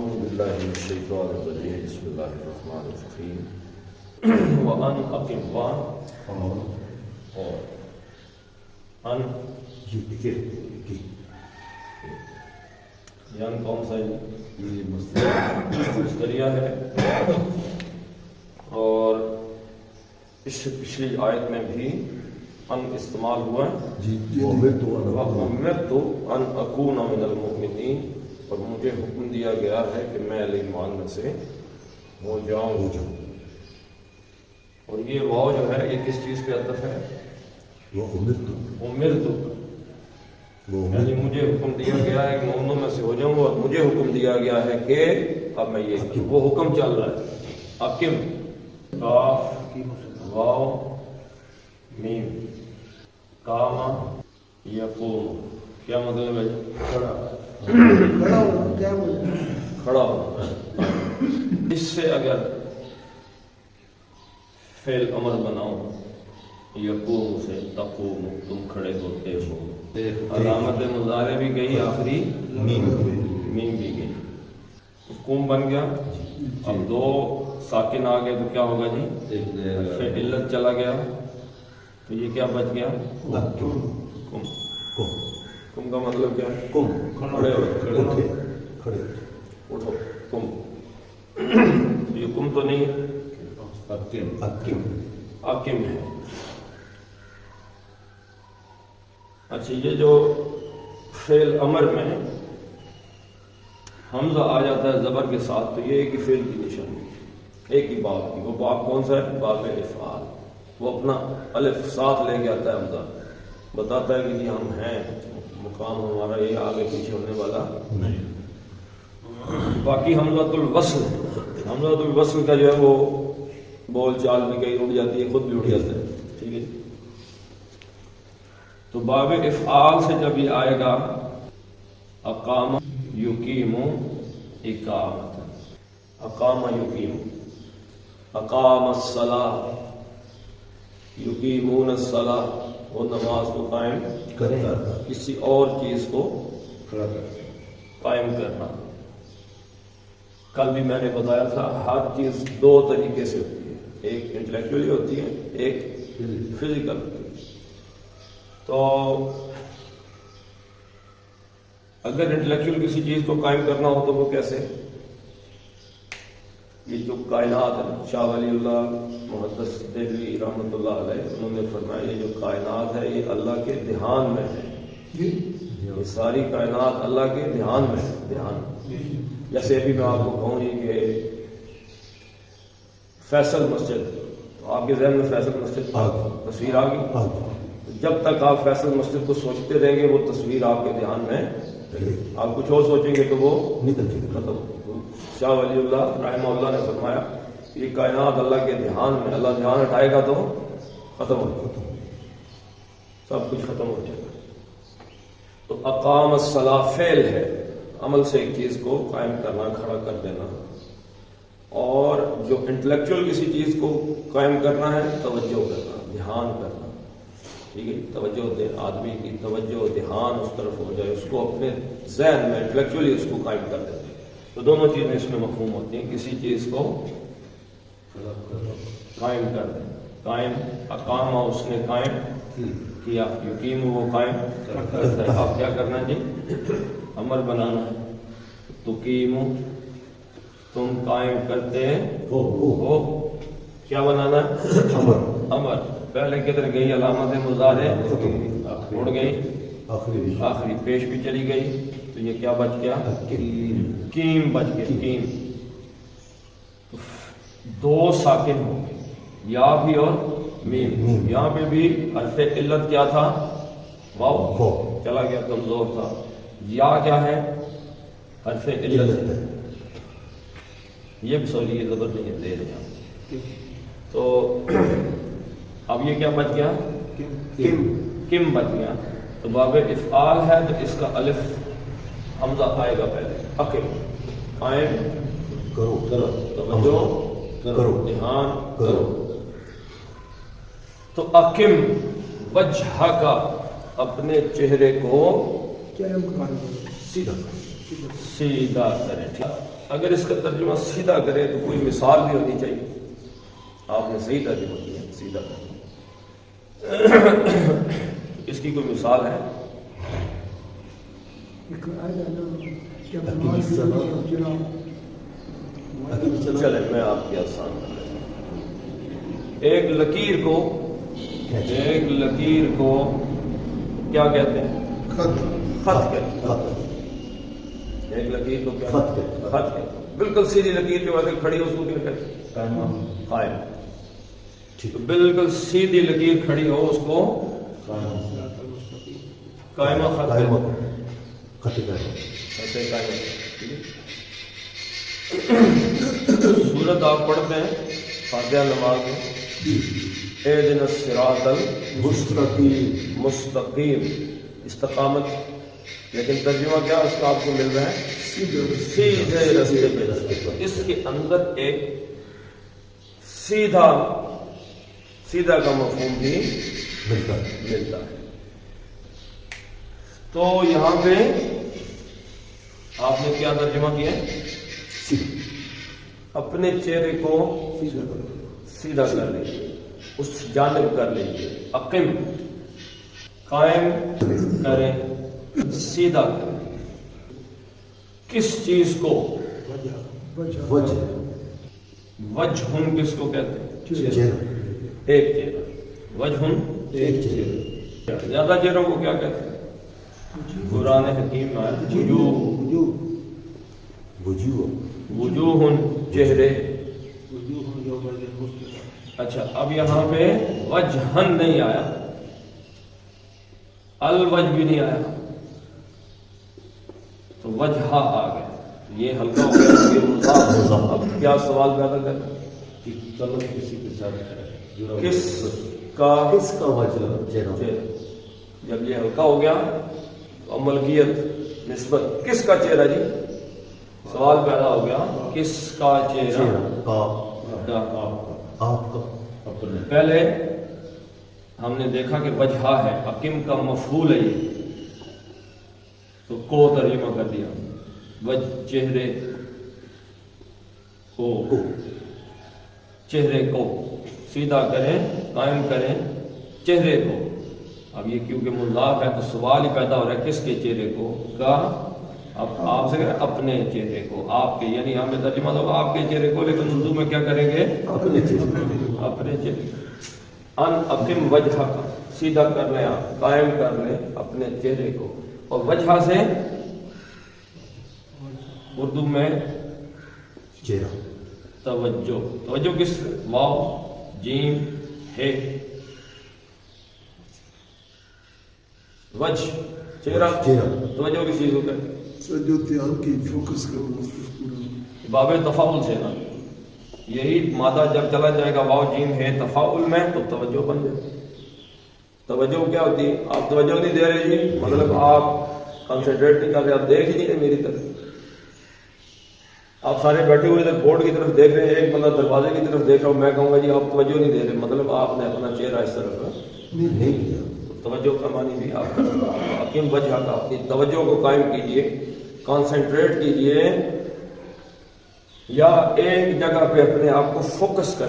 اعوذ باللہ من الشیطان الرجیم بسم اللہ الرحمن الرحیم وان اقم وان اور ان یان کون سا ہے؟ مصدریہ ہے، اور اس سے پچھلی آیت میں بھی ان استعمال ہوا امرت ان اکون من المؤمنین، اور مجھے حکم دیا گیا ہے کہ میں اہل ایمان میں سے ہو جاؤں. اور یہ واو جو ہے یہ کس چیز پہ عطف ہے؟ امرت، یعنی مجھے حکم دیا گیا ہے کہ مومنوں میں سے ہو جاؤں، اور مجھے حکم دیا گیا ہے کہ اب میں یہ وہ حکم چل رہا ہے. اقم، کاف واو میم، کاما یقوم، کیا مطلب ہے؟ کھڑا ہو. اس سے اگر فعل امر بناؤ، یقوم سے تقوم، تم کھڑے ہوتے ہو. علامت مضارع بھی گئی، آخری میم بھی گئی، قوم بن گیا. اب دو ساکن آ گئے تو کیا ہوگا جی؟ پھر علت چلا گیا تو یہ کیا بچ گیا؟ کم. کم کا مطلب کیا ہے؟ کھڑے ہو، اٹھو کم. یہ کم تو نہیں ہے، حاکم ہے. اچھا، یہ جو فعل امر میں حمزہ آ جاتا ہے زبر کے ساتھ تو یہ ایک ہی فعل کی نشانی، ایک ہی باب کی. وہ باب کون سا ہے؟ باب افعال. وہ اپنا الف ساتھ لے کے آتا ہے حمزہ، بتاتا ہے کہ جی ہم ہیں، مقام ہمارا یہ آگے پیچھے ہونے والا نہیں. باقی حمزۃ الوصل، حمزۃ الوصل کا جو ہے وہ بول چال میں کہیں اڑ جاتی ہے، خود بھی اڑ جاتا ہے. ٹھیک ہے، تو باب افعال سے جب یہ آئے گا اقام یقیم اقامت، اقام یقیم، اقام الصلاۃ، یقیمون الصلاۃ، وہ نماز کو قائم کرنا، کسی اور چیز کو قائم کرنا. کل بھی میں نے بتایا تھا ہر چیز دو طریقے سے ہوتی ہے، ایک انٹلیکچولی ہوتی ہے، ایک فزیکل ہوتی ہے. تو اگر انٹلیکچوئل کسی چیز کو قائم کرنا ہو تو وہ کیسے؟ یہ جو کائنات ہے، شاہ ولی اللہ محدث دہلوی رحمۃ اللہ علیہ انہوں نے فرمایا یہ جو کائنات ہے یہ اللہ کے دھیان میں ہے. یہ ساری کائنات اللہ کے دھیان میں ہے. دھیان جیسے ابھی میں آپ کو کہوں یہ کہ فیصل مسجد، تو آپ کے ذہن میں فیصل مسجد تصویر آ گئی. جب تک آپ فیصل مسجد کو سوچتے رہیں گے وہ تصویر آپ کے دھیان میں، آپ کچھ اور سوچیں گے تو وہ ختم. شاہ ولی اللہ رحمہ اللہ نے فرمایا یہ کائنات اللہ کے دھیان میں، اللہ دھیان ہٹائے گا تو ختم ہو جائے گا، سب کچھ ختم ہو جائے گا. تو اقام الصلاۃ فعل ہے، عمل سے ایک چیز کو قائم کرنا، کھڑا کر دینا. اور جو انٹلیکچوئل کسی چیز کو قائم کرنا ہے توجہ کرنا، دھیان کرنا. ٹھیک ہے، توجہ دے، آدمی کی توجہ دھیان اس طرف ہو جائے، اس کو اپنے ذہن میں انٹلیکچولی اس کو قائم کر دیتے ہیں. تو دونوں چیزیں اس میں مفہوم ہوتی ہیں، کسی چیز کو قائم کر دیں. قائم، اقامہ اس نے قائم کیا، یقین وہ قائم کرتا ہے. آپ کیا کرنا جی؟ امر بنانا ہے. تقیم، تم قائم کرتے ہو، کیا بنانا ہے؟ امر. پہلے کدھر گئی؟ علامت مضارع اڑ گئی، آخری پیش بھی چلی گئی، تو یہ کیا بچ گیا؟ کیم بچ گیا. کیم دو ساکن ہو گئے، یا بھی اور میم. یہاں پہ بھی حرف علت کیا تھا؟ واو، چلا گیا، کمزور تھا. یا کیا ہے؟ حرف علت ہے. یہ بھی سوری یہ زبر نہیں دے رہے ہیں. تو اب یہ کیا بچ گیا؟ کم بچ گیا. تو باب افعال ہے تو اس کا الف حمزہ آئے گا پہلے. اقم، قائم کرو، توجہ کرو، دھیان کرو. تو اقم وجہ کا، اپنے چہرے کو سیدھا کریں. اگر اس کا ترجمہ سیدھا کرے تو کوئی مثال بھی ہونی چاہیے. آپ نے صحیح ترجمہ کیا سیدھا. اس کی کوئی مثال ہے؟ چلے میں آپ کی آسان کر لیتا ہوں. ایک لکیر کو کیا کہتے ہیں؟ خط کہتے ہیں. ایک لکیر کو کیا؟ خط کہتے ہیں. بالکل سیدھی لکیر جو ایسے کھڑی ہے اس کو کیا کہتے ہیں؟ قائم. بالکل سیدھی لکیر کھڑی ہو اس کو قائمہ خط کہتے ہیں. سورت آپ پڑھتے ہیں فاتحہ نماز میں، اہدنا الصراط المستقیم، استقامت. لیکن ترجمہ کیا اس کا آپ کو مل رہا ہے؟ سیدھے راستے پہ. اس کے اندر ایک سیدھا کا مفہوم بھی ملتا ہے. تو یہاں پہ آپ نے کیا ترجمہ کیا ہے؟ اپنے چہرے کو سیدھا کر لیجیے، اس جانب کر لیجیے. اقیم، قائم کریں، سیدھا کریں. کس چیز کو؟ وجہ کس کو کہتے ہیں؟ ایک چہرہ. وجہ ایک چہرہ. زیادہ چہروں کو کیا کہتے ہیں؟ قرآن حکیم میں وجوہ چہرے. اچھا اب یہاں پہ وجہن نہیں آیا، الوجہ بھی نہیں آیا، تو وجہ آ گیا. یہ ہلکا ہو گیا، یہ مضاف. اب کیا سوال پیدا کرتا ہے؟ کسی کے ساتھ کس کا وجہ. جب یہ ہلکا ہو گیا تو ملکیت نسبت کس کا چہرہ جی؟ سوال پیدا ہو گیا کس کا چہرہ؟ پہلے ہم نے دیکھا کہ وجہ ہے، اقیم کا مفعول ہے یہ، تو کو ترجمہ کر دیا. وجہ چہرے کو سیدھا کریں، قائم کریں چہرے کو. اب یہ کیونکہ مضاف ہے تو سوال ہی پیدا ہو رہا ہے کس کے چہرے کو کا. اب آپ سے کہیں اپنے چہرے کو، آپ کے، یعنی ہمیں ترجمہ ہوگا آپ کے چہرے کو، لیکن اردو میں کیا کریں گے؟ اپنے چہرے. ان اقیم وجہ کا، سیدھا کر لیں آپ، قائم کر لیں اپنے چہرے کو. اور وجہ سے اردو میں چہرہ، توجہ کس؟ واو جیم ہے. وجہ چہرہ، توجہ کس چیز کو کہتے ہیں؟ جو دھیان کی فوکس کرنا. باب تفاعل سے نا، یہی مادہ جب چلا جائے گا واو جیم ہے تفاعل میں تو توجہ بن جائے. توجہ کیا ہوتی ہے؟ آپ توجہ نہیں دے رہے جی، مطلب آپ کنسنٹریٹ نہیں کر رہے، آپ دیکھ ہی نہیں رہے میری طرف. آپ سارے بیٹھے ہوئے ادھر بورڈ کی طرف دیکھ رہے ہیں، ایک بندہ دروازے کی طرف دیکھ رہا ہوں، میں کہوں گا جی آپ توجہ نہیں دے رہے، مطلب آپ نے اپنا چہرہ اس طرف نہیں کیا. توجہ کا معنی بھی آپ حکیم وجہ کا، اپنی توجہ کو قائم کیجئے، کانسنٹریٹ کیجئے، یا ایک جگہ پہ اپنے آپ کو فوکس کر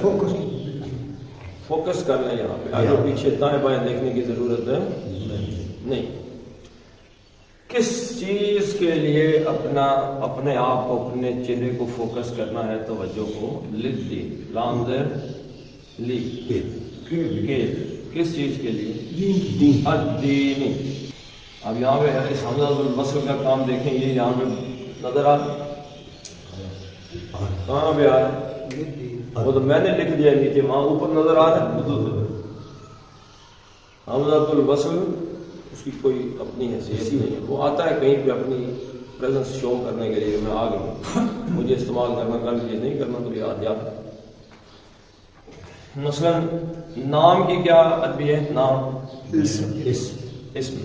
لیں. یہاں پہ آگے پیچھے دائیں بائیں دیکھنے کی ضرورت ہے نہیں. کس چیز کے لیے اپنے آپ کو، اپنے چہرے کو فوکس کرنا ہے؟ توجہ کو لدی لام زیر لی کے، کس چیز کے لیے؟ الدینی. اب یہاں پہ اس حمزہ الوصل کا کام دیکھیں، یہ یہاں پہ نظر آ کہاں پہ آ رہا ہے؟ وہ تو میں نے لکھ دیا نیچے، وہاں اوپر نظر آ رہا ہے حمزہ الوصل. اس کی کوئی اپنی حیثیت نہیں ہے، وہ آتا ہے کہیں پہ اپنی پریزنس شو کرنے کے لیے. میں آ گیا، مجھے استعمال کرنا، کل یہ نہیں کرنا تو یاد یاد. مثلا نام کی کیا عربی ہے؟ نام اسم.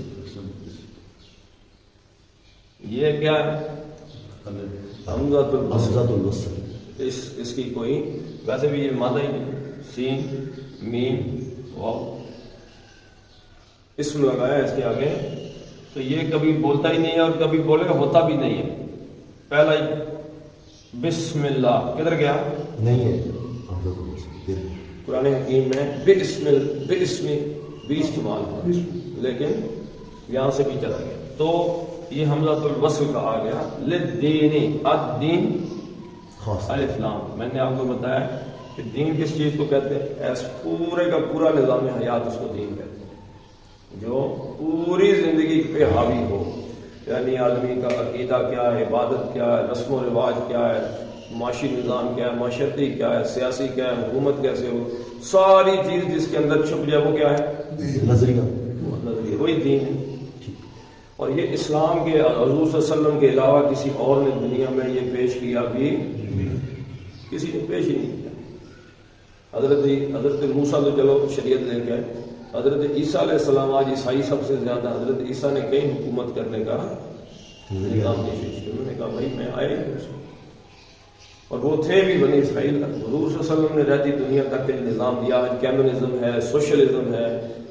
یہ کیا ہے؟ حمزہ الوصل. اس کی کوئی، ویسے بھی یہ مادہ ہی سین میم واو اسم لگایا اس کے آگے، تو یہ کبھی بولتا ہی نہیں ہے اور کبھی بولے گا ہوتا بھی نہیں ہے. پہلا ہی بسم اللہ کدھر گیا؟ نہیں ہے قرآن حکیم میں بسمی بھی استعمال ہوا، لیکن یہاں سے بھی چلا گیا، تو یہ حمزۃ الوصل کا آ گیا للدین، الدین خاص الف لام۔ میں نے آپ کو بتایا کہ دین کس چیز کو کہتے ہیں؟ ایس پورے کا پورا نظام حیات اس کو دین کہتے ہیں، جو پوری زندگی پہ حاوی ہو، یعنی آدمی کا عقیدہ کیا ہے، عبادت کیا ہے، رسم و رواج کیا ہے، معاشی نظام کیا ہے، معاشرتی کیا ہے، سیاسی کیا ہے، حکومت کیسے ہو، ساری چیز جس کے اندر چھپ جائے وہ کیا ہے؟ نظریہ، وہ نظریہ، وہی دین ہے۔ اور یہ اسلام کے حضور صلی اللہ علیہ وسلم کے علاوہ کسی اور نے دنیا میں یہ پیش کیا بھی کسی نے پیش ہی نہیں کیا۔ حضرت موسیٰ تو چلو شریعت لے کے آئے، حضرت عیسیٰ علیہ السلام آج عیسائی سب سے زیادہ، حضرت عیسیٰ نے کئی حکومت کرنے کا نظام پیش کیا، انہوں نے کہا بھائی میں آئے اور وہ تھے بھی بنی اسرائیل، حضور صلی اللہ علیہ وسلم نے رہتی دنیا تک کے نظام دیا، کمیونزم ہے، سوشلزم ہے،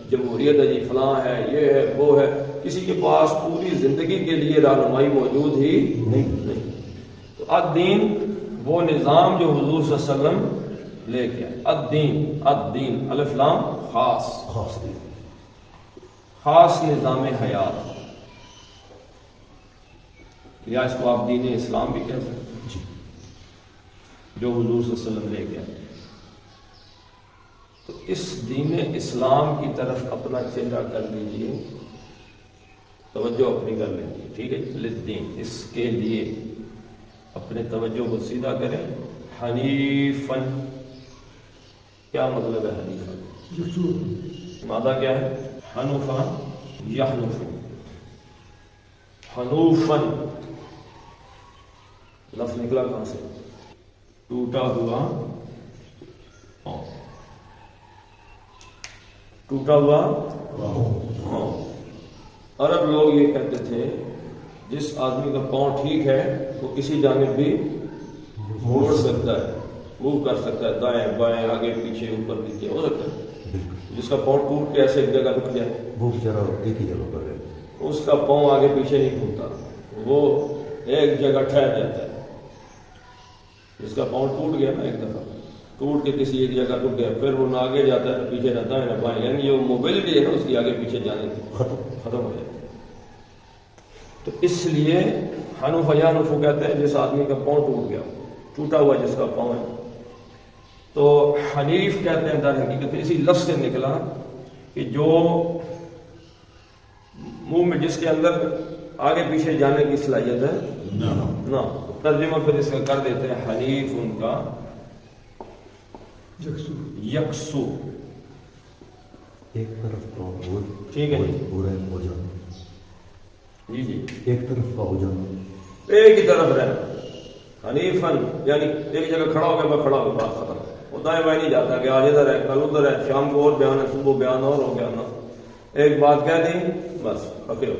جمہوریت ہے، جی فلاں ہے، یہ ہے، وہ ہے، کسی کے پاس پوری زندگی کے لیے رہنمائی موجود ہی نہیں۔ تو الدین وہ نظام جو حضور صلی اللہ علیہ وسلم لے کے الدین الف لام خاص نظام حیات، یا اس کو آپ دین اسلام بھی کہہ سکتے ہیں، جو حضور صلی اللہ علیہ وسلم لے کے آئے۔ تو اس دین اسلام کی طرف اپنا چہرہ کر لیجیے، توجہ اپنی کر لیجیے، ٹھیک ہے؟ للدین، اس کے لیے اپنے توجہ کو سیدھا کریں۔ حنیفن کیا مطلب ہے؟ حنیفن مادہ کیا ہے؟ حنوفا یحنف، حنوفن لفظ نکلا کہاں سے؟ ٹوٹا ہوا پاؤں، ٹوٹا ہوا پاؤں۔ عرب لوگ یہ کہتے تھے جس آدمی کا پاؤں ٹھیک ہے وہ کسی جانب بھی موڑ سکتا ہے، موو کر سکتا ہے، دائیں بائیں آگے پیچھے اوپر نیچے ہو سکتا ہے۔ جس کا پاؤں ٹوٹ کے ایسے ایک جگہ رک جائے وہ بیچارہ ایک ہی جگہ پر ہے، اس کا پاؤں آگے پیچھے نہیں گھومتا، وہ ایک جگہ ٹھہر جاتا ہے۔ جس کا پاؤں ٹوٹ گیا نا ایک دفعہ، ٹوٹ کے کسی ایک جگہ رک گیا، پھر وہ نہ آگے جاتا ہے نہ پیچھے رہتا ہے نہ بائیں، یعنی یہ موبلٹی ہے نا اس کی آگے پیچھے جانے کی ختم ہو جاتی ہے۔ تو اس لیے حنوف یحنف کہتے ہیں جس آدمی کا پاؤں ٹوٹ گیا، ٹوٹا ہوا جس کا پاؤں ہے۔ تو حنیف کہتے ہیں در حقیقت اسی لفظ سے نکلا کہ جو منہ میں جس کے اندر آگے پیچھے جانے کی صلاحیت ہے نہ، ترجمہ پھر اس کا کر دیتے ہیں حنیف ان کا یکسو، ایک طرف کا ٹھیک ہے پورا ہو جانا، جی جی ایک طرف کا ہو جانا، ایک ہی طرف رہنا۔ حنیفن یعنی ایک جگہ کھڑا ہو گیا میں کھڑا ہو گیا، بات ختم۔ وہ دائیں بائیں نہیں جاتا کہ آج ادھر ہے کل ادھر ہے، شام کو اور بیان ہے صبح بیان اور ہو گیا نا، ایک بات کہہ دی بس پکے ہو۔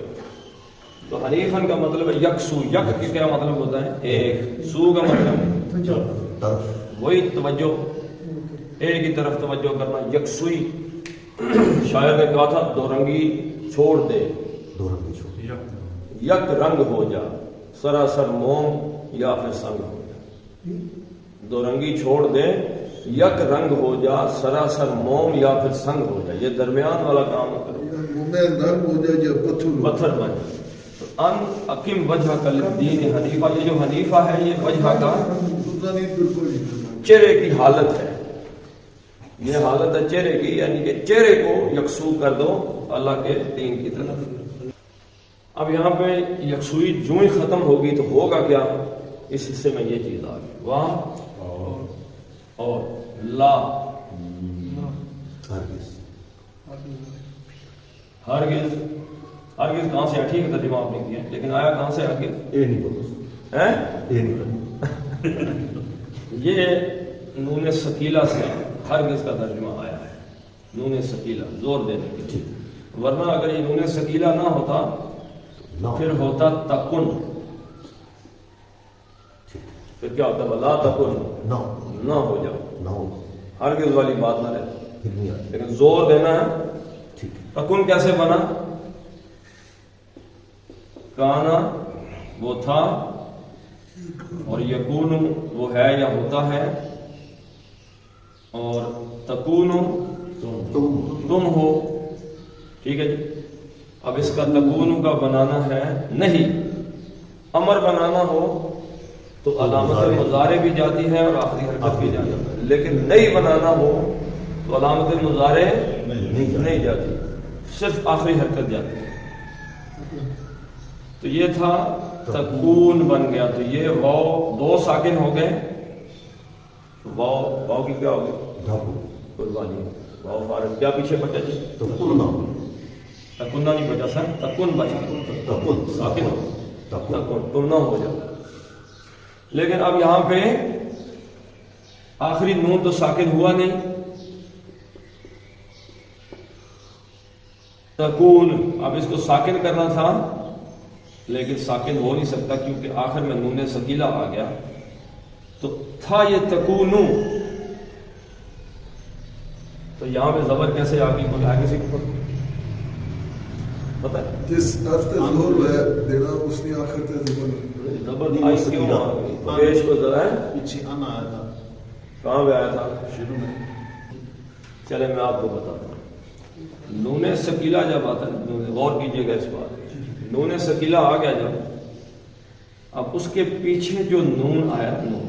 تو حنیفن کا مطلب ہے یکسو، یک کی کیا مطلب ہوتا ہے؟ ایک، سو کا مطلب طرف وہی توجہ، ایک ہی طرف توجہ کرنا، یکسوئی۔ شاعر نے کہا تھا دو رنگی چھوڑ دے، دو رنگ چھوڑ یک رنگ ہو جا، سراسر موم یا پھر سنگ ہو جا۔ دو رنگی چھوڑ دے، یک رنگ ہو جا، سراسر موم یا پھر سنگ ہو جا، یہ درمیان والا کام کرو، نرم ہو جائے یا پتھر بن جائے۔ ان اقیم وجہ کا للدین حنیفہ، یہ جو حنیفہ ہے یہ وجہ کا چہرے کی حالت ہے، یہ حالت ہے چہرے کی، یعنی کہ چہرے کو یکسو کر دو اللہ کے دین کی طرف۔ اب یہاں پہ یکسوئی جو ہی ختم ہوگی تو ہوگا کیا؟ اس حصے میں یہ چیز آ گئی، وہاں اور لا، ہرگز ہرگز کہاں سے؟ ٹھیک ہے ترجمہ آپ نے کیا لیکن آیا کہاں سے؟ ہرگز یہ نہیں پتا، یہ نہیں یہ نون ثقیلہ سے ہرگز کا ترجمہ آیا ہے، نون ثقیلہ زور دینے کے لیے، ورنہ اگر یہ نون ثقیلہ نہ ہوتا پھر ہوتا تکن، پھر کیا ہوتا؟ لا تکن، نہ ہو جاؤ، ہرگز والی بات نہ رہتی، لیکن زور دینا ہے۔ تکن کیسے بنا؟ کانا وہ تھا، اور یکون وہ ہے یا ہوتا ہے، اور تکون تم ہو. ٹھیک ہے جی. اب اس کا تکون کا بنانا ہے نہیں. امر بنانا ہو تو علامت مضارع بھی جاتی ہے اور آخری حرکت بھی جاتی ہے، لیکن نہیں بنانا ہو تو علامت مضارع نہیں جاتی، صرف آخری حرکت جاتی ہے. تو یہ تھا تکون بن گیا. تو یہ واو دو ساکن ہو گئے. واو کی کیا ہو گئی؟ قربانی. واو فارغ کیا پیچھے بچا جی؟ تکنا نہیں بچا سر، تکن بچا. ساکن ہو تکن تم نہ ہو جاتا. لیکن اب یہاں پہ آخری نون تو ساکن ہوا نہیں. تکون اب اس کو ساکن کرنا تھا لیکن ساکن ہو نہیں سکتا کیونکہ آخر میں نون ثقیلہ آ گیا. تو تھا یہ تکونو، تو یہاں پہ زبر کیسے آ گئی؟ کوئی ہے کسی کو پتہ ہے؟ جس افتے ظہور ہے دینا اس نے آخر تے زبر آئی کیوں آ گئی؟ پیش کو ذرا ہے پیچھے آنا آیا تھا، کہاں پہ آیا تھا؟ شروع میں. چلے میں آپ کو بتاتا ہوں. نون ثقیلہ جب آتا ہے، غور کیجئے گا اس بات. نون ثقیلہ آ گیا جب، اب اس کے پیچھے جو نون آیا، نون،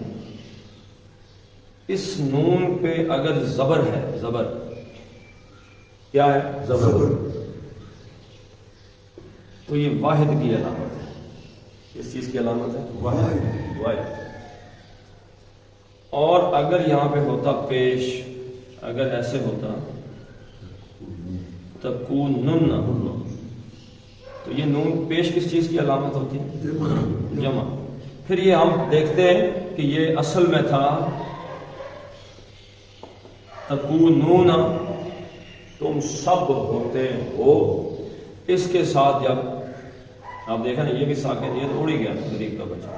اس نون پہ اگر زبر ہے، زبر کیا ہے؟ زبر. تو یہ واحد کی علامت ہے. اس چیز کی علامت ہے واحد. اور اگر یہاں پہ ہوتا پیش، اگر ایسے ہوتا تکونن، تو یہ نون پیش کس چیز کی علامت ہوتی ہے؟ جمع. پھر یہ ہم دیکھتے ہیں کہ یہ اصل میں تھا تکونون، تم سب ہوتے ہو. اس کے ساتھ جب آپ دیکھیں نا، یہ بھی ساکن، یہ تو اڑ ہی گیا غریب کا بچہ.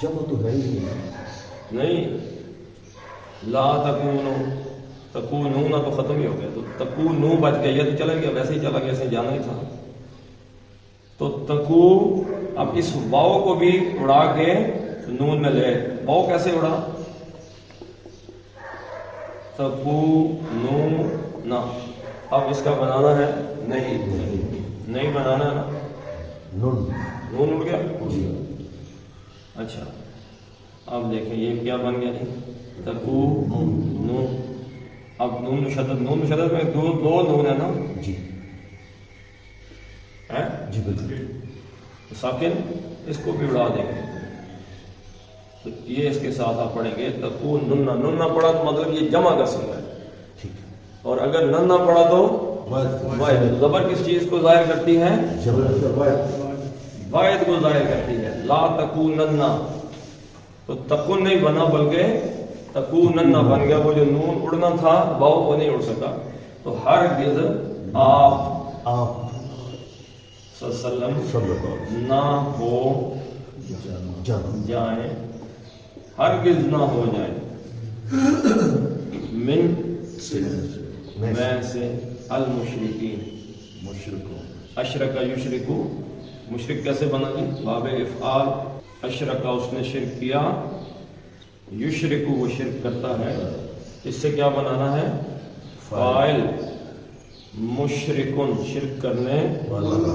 جمع تو ہے ہی نہیں. لا تکونون تو ختم ہی ہو گیا. تو تکونو بچ گیا، یہ تو چلا گیا، ویسے ہی چلا گیا، ایسے جانا ہی تھا. تو تکو، اب اس واؤ کو بھی اڑا کے نون میں لے. واؤ کیسے اڑا؟ تکونون. اب اس کا بنانا ہے نہیں بنانا ہے نا. نون اڑ گیا. اچھا اب دیکھیں یہ کیا بن گیا؟ تکونون. اب نون مشدد میں دو نون ہے نا جی جی بالکل. ساکن اس کو بھی اڑا دیں گے. تو یہ اس کے ساتھ آپ پڑھیں گے تکونن. نن نہ پڑھا تو مطلب یہ جمع کا صیغہ ہے. ٹھیک ہے. اور اگر نن نہ پڑھا تو واحد. زبر کس چیز کو ظاہر کرتی ہے؟ واحد کو ظاہر کرتی ہے. لا تکونن، تو تکن نہیں بنا بلکہ تکونن بن گیا. وہ جو نون اڑنا تھا واؤ وہ نہیں اڑ سکا. تو ہرگز آپ وسلم نہ ہو جائیں، ہرگز نہ ہو جائیں، من میں سے المشرکین. اشرک یشرکو، مشرک کیسے بنا جی؟ باب افعال. اشرک اس نے شرک کیا، یشرکو وہ شرک کرتا ہے. اس سے کیا بنانا ہے؟ فاعل. مشرکن شرک کرنے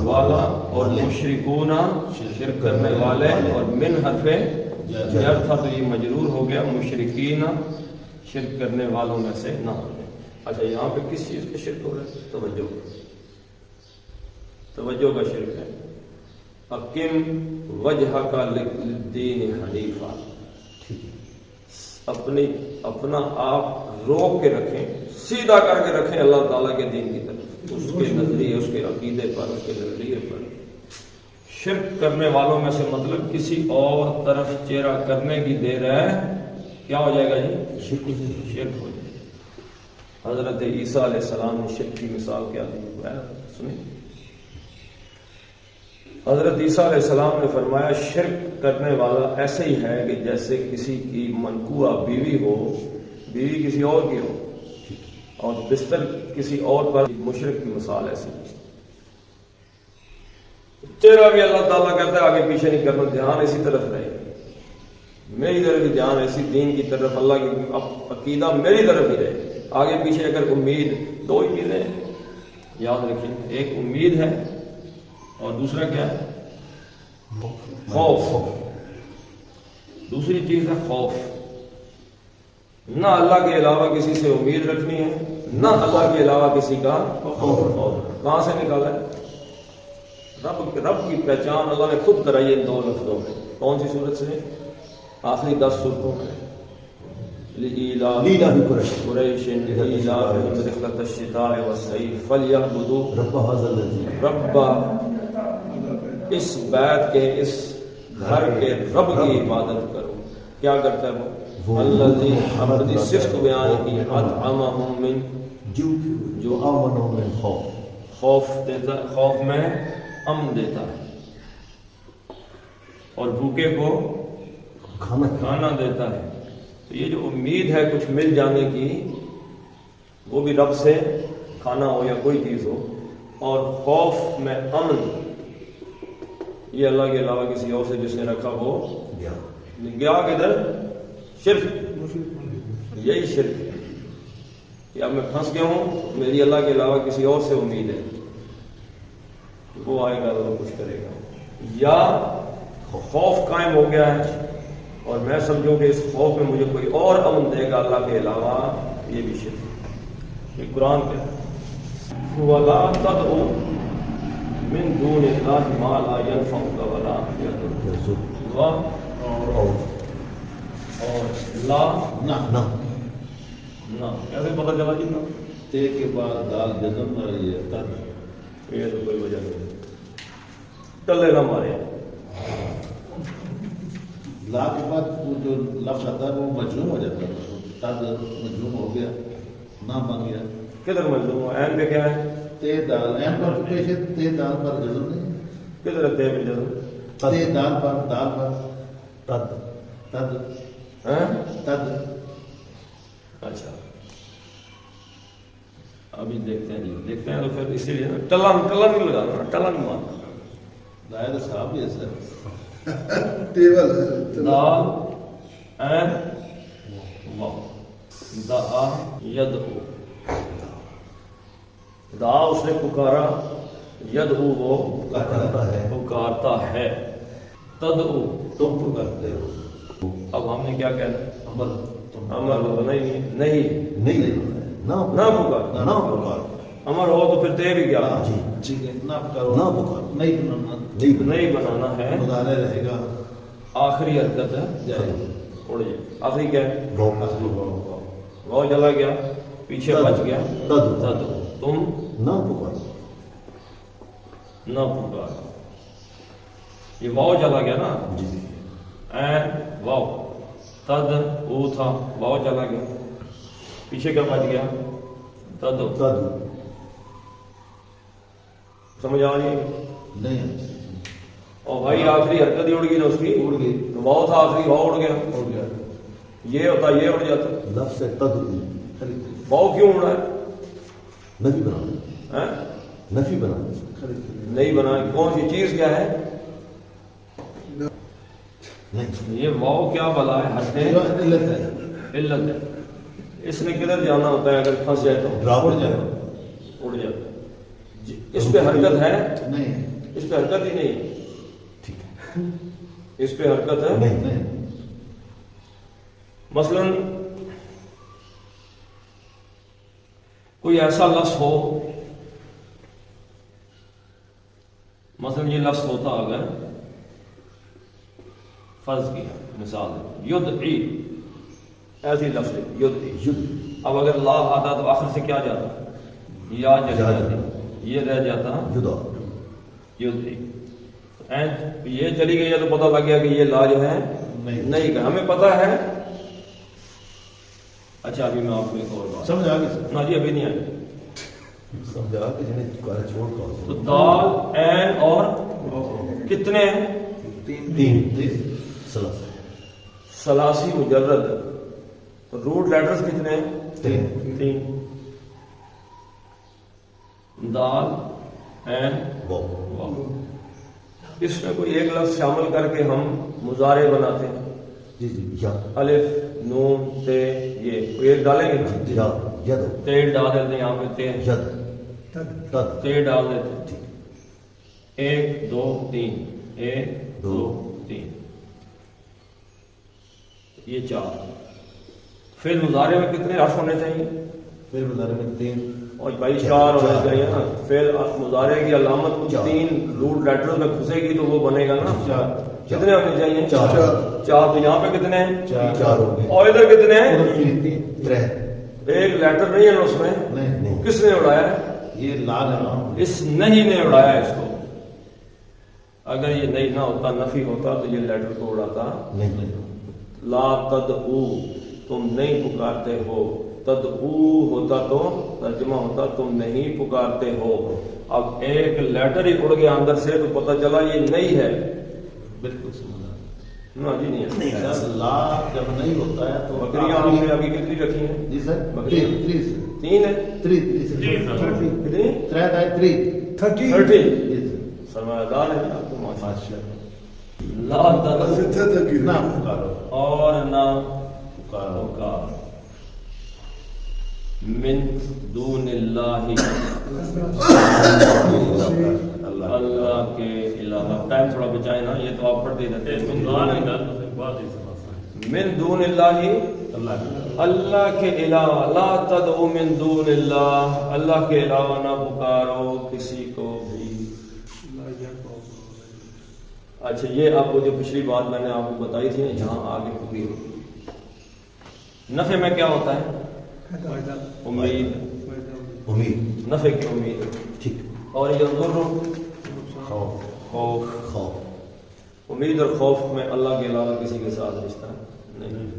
والا، اور مشرکون شرک کرنے والے. اور من حرف جر تھا تو یہ مجرور ہو گیا. مشرکین شرک کرنے والوں میں سے نہ ہو. اچھا یہاں پہ کس چیز پہ شرک ہو رہا ہے؟ توجہ کا شرک ہے. اقم وجہک للدین حنیفا. اپنا آپ روک کے رکھیں، سیدھا کر کے رکھیں اللہ تعالیٰ کے دین کی طرف، اس کے نظریے، اس کے عقیدے پر، اس کے نظریے پر. شرک کرنے والوں میں سے مطلب کسی اور طرف چہرہ کرنے کی دیر ہے، کیا ہو جائے گا جی؟ شرک ہو جائے گا. حضرت عیسیٰ علیہ السلام نے شرک کی مثال کیا دی ہے سنیں. حضرت عیسیٰ علیہ السلام نے فرمایا شرک کرنے والا ایسے ہی ہے کہ جیسے کسی کی منقوع بیوی ہو، بیوی کسی اور کی ہو اور بستر کسی اور پر. مشرک کی مثال ایسی. چہرہ بھی اللہ تعالیٰ کہتا ہے آگے پیچھے نہیں کرنا، دھیان اسی طرف رہے، میری طرف ہی دھیان، ایسی دین کی طرف، اللہ کی عقیدہ میری طرف ہی رہے، آگے پیچھے اگر امید، دو ہی چیزیں یاد رکھیں، ایک امید ہے اور دوسرا کیا ہے؟ خوف۔ دوسری چیز ہے خوف، نہ اللہ کے علاوہ کسی سے امید رکھنی ہے، نہ اللہ کے علاوہ کسی کا خوف۔ کہاں سے نکالا ہے؟ رب کی پہچان اللہ نے خود کرائی ان دو لفظوں میں۔ کون سی صورت سے؟ آخری 10 صورتوں میں۔ لِإِيلَافِ قریش إِيلَافِهِمْ رِحْلَةَ الشِّتَاءِ وَالصَّيْفِ فَلْيَعْبُدُوا رَبَّ هَذَا الَّذِي رب، اس بیت کے، اس گھر کے رب کی عبادت کرو۔ کیا کرتا ہے وہ؟ الذی، حمدی صفت بیان کی، اطعمہم من، جو آمنوا من خوف، خوف دیتا ہے، خوف میں امن دیتا ہے، اور بھوکے کو کھانا دیتا ہے۔ تو یہ جو امید ہے کچھ مل جانے کی، وہ بھی رب سے، کھانا ہو یا کوئی چیز ہو، اور خوف میں امن، یہ اللہ کے علاوہ کسی اور سے جس نے رکھا وہ گیا کدھر؟ شرک۔ یہی شرک ہے کہ اب میں پھنس گیا ہوں، میری اللہ کے علاوہ کسی اور سے امید ہے، وہ آئے گا تو کچھ کرے گا، یا خوف قائم ہو گیا ہے اور میں سمجھوں کہ اس خوف میں مجھے کوئی اور امن دے گا اللہ کے علاوہ، یہ بھی شرک ہے۔ یہ قرآن کہتا ہے وَلَا تَدْعُ مِن دُونِ اللَّهِ مَا لَا يَنفَعُكَ وَلَا يَضُرُّكَ، اور لا نہ کیسے پتہ چلا جی نا؟ تے کے بعد دال جنم اور یہ تد، یہ تو کوئی وجہ نہیں، ٹلے نہ مارے۔ لا کے بعد وہ جو لفظ آتا ہے وہ مجزوم ہو جاتا ہے، تد مجزوم ہو گیا، نہ بن گیا۔ کدھر مجزوم ہو؟ عین پہ کیا ہے؟ تے دال، این پر پیش ہے، تے دال پر جزم نہیں، کدھر ہے تے پہ جزم؟ تے دال پر، دال پر تد تد، ہیں؟ تد۔ اچھا ابھی دیکھتے ہیں جی، دیکھتے ہیں تو پھر اسی لیے ٹلا نہیں لگانا، ٹلا نہیں مارنا۔ دائر صاحب بھی ایسا ہے، ٹیبل ہے دال این واو، دعا یدعو، دعا اس نے پکارا، یدعو وہ پکارتا ہے، تدعو تم پکارتے ہو، اب ہم نے کیا کہنا؟ عمل امر نہیں نہ پکار، نہ پکار، امر ہو تو پھر تے بھی کیا؟ جی ٹھیک ہے، نہ پکارو، نہ پکار، نہیں بنانا، نہیں بنانا ہے، مدارے رہے گا، آخری حرکت ہے جائے اڑ جائے، آخری کیا ہے؟ واو، وہ چلا گیا، پیچھے بچ گیا، تد، تم نہ پکار، نہ پکار، یہ واو چلا گیا نا، جی این واو، تد او تھا، واو چلا گیا، پیچھے کیا بچ گیا؟ تد، تد، سمجھ آ رہی ہے؟ نہیں اور بھائی آخری حرکت ہی اڑ گئی نا اس کی، اڑ گئی، تو واو تھا آخری، واو اڑ گیا، ہو گیا، یہ ہوتا یہ اڑ جاتا، لفظ ہے تد، واو کیوں اڑا ہے؟ نفی بنا، ہیں؟ نفی بنا، نہیں بنا، کون سی چیز کیا ہے؟ نہیں یہ واو کیا بلا ہے؟ حرفیں علت ہے، علت ہے، اس نے کدھر جانا ہوتا ہے؟ اگر پھنس جائے تو ڈراپ اڑ جائے، اڑ جاتا ہے، اس پہ حرکت ہے؟ نہیں اس پہ حرکت ہی نہیں، ٹھیک ہے، اس پہ حرکت ہے؟ نہیں نہیں، مثلا کوئی ایسا لفظ ہو، مثلا یہ لفظ ہوتا اگر فرض کیا مثال ہے یدعی، ایسی لفظ ہے یدعی، ید، اب اگر لا آتا تو آخر سے کیا جاتا؟ یا چلی جاتی، یہ رہ جاتا جدا، یدعی، یہ چلی گئی ہے تو پتہ لگ گیا کہ یہ لا جو ہے نہیں کہ ہمیں پتہ ہے۔ اچھا ابھی میں آپ کو ایک اور بات سمجھ آ گئی، نا جی، ابھی نہیں آئی۔ سمجھا کہ جنہیں کارا چھوڑ تو کر دال این اور کتنے ہیں؟ تین سلاس، ثلاثی مجرد، روٹ لیٹرز کتنے ہیں؟ تین، دال این واو، واو، اس میں کوئی ایک لفظ شامل کر کے ہم مضارع بناتے ہیں. جی جی یا الف نون تے یہ کوئی ایک ڈالیں گے نا؟ یا ید تے ڈال دیتے ہیں یہاں پہ تے ید تد تے ڈال دیتے ہیں. 1 2 3 1 2 3 یہ 4. فعل مضارع میں کتنے حرف ہونے چاہیے؟ پھر مضارع میں 3 اور بھائی 4 ہونے چاہیے نا. فعل مضارع کی علامت 3 روٹ لیٹر میں گھسے گی تو وہ بنے گا نا. کتنے ہونے چاہیے؟ 4 تو یہاں پہ کتنے ہیں؟ 4 ہو گئے. اور ادھر کتنے ہیں؟ 3 ایک لیٹر نہیں ہے نا اس میں. نہیں کس نے اڑایا ہے؟ یہ لال ہے نا. اس نہیں نے اڑایا اس کو. اگر یہ نہیں نہ ہوتا نفی ہوتا تو یہ لیٹر کو اڑاتا. نہیں لا تدعو تم نہیں پکارتے ہو. تدعو ہوتا تو ترجمہ ہوتا تم نہیں پکارتے ہو. اب ایک لیٹر ہی اڑ گیا اندر سے تو پتہ چلا یہ نہیں ہے. بالکل سمجھا. نا جی نہیں ہے. لا جب نہیں ہوتا ہے تو بکریاں آپ نے ابھی کتنی رکھی ہیں؟ جی سر بکریاں 3 3 ہے. 3 کتنی؟ 30 30. سرمایہ دار ہے آپ تو ماشاء. لا تدعو نہ پکارو اور نہ پکارو پکار من دون اللہ اللہ کے علاوہ. ٹائم تھوڑا بچائے نا, یہ تو آپ پڑھ دے دیتے ہیں. من دون اللہ اللہ کے علاوہ. لا تدعو من دون اللہ اللہ کے علاوہ نہ پکارو کسی کو بھی. اچھا یہ آپ کو جو پچھلی بات میں نے آپ کو بتائی تھی جہاں آگے پوری ہوگی. نفع میں کیا ہوتا ہے؟ امید. امید نفع کی امید. ٹھیک. اور یہ خوف خوف. امید اور خوف میں اللہ کے علاوہ کسی کے ساتھ رشتہ نہیں.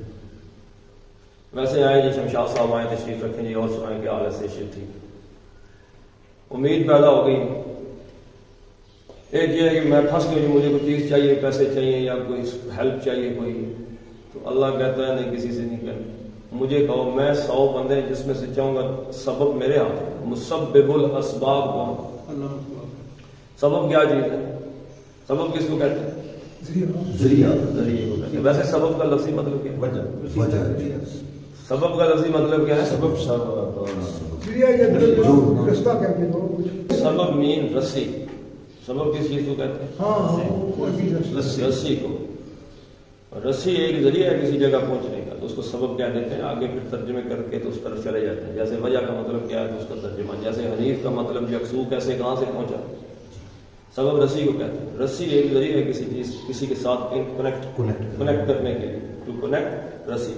ویسے آئے جی شمشاد صاحب آئے تشریف رکھیں جی اور سنائیں کہ حالت سے شیر تھی. امید پیدا ہو گئی. ایک یہ ہے کہ میں پھنس گئی, مجھے کوئی چیز چاہیے, پیسے چاہیے یا کوئی ہیلپ چاہیے کوئی, تو اللہ کہتا ہے نہیں کسی سے نہیں کرنا. مجھے کہو میں 100 بندے جس میں سے چاہوں گا سبب میرے ہاتھ ہے. مسبب الاسباب کون؟ سبب کیا چیز ہے؟ سبب کس کو کہتے ہیں؟ ذریعہ ذریعے کو کہتے ہیں. ویسے سبب کا لفظی مطلب کیا ہے؟ وجہ. سبب کا لفظی مطلب کیا ہے؟ سبب مین رسی. سبب کس چیز کو کہتے ہیں؟ رسی کو. رسی ایک ذریعہ ہے کسی جگہ پہنچنے کا, تو اس کو سبب کہہ دیتے ہیں. آگے پھر ترجمے کر کے تو اس طرف چلے جاتے ہیں. جیسے وجہ کا مطلب کیا ہے تو اس کا ترجمہ. جیسے حنیف کا مطلب یکسو کیسے کہاں سے پہنچا, سبب رسی کو کہتے ہیں. رسی ایک ذریعہ ہے کسی چیز کسی کے ساتھ کنیکٹ کرنے کے لیے. ٹو کنیکٹ رسی.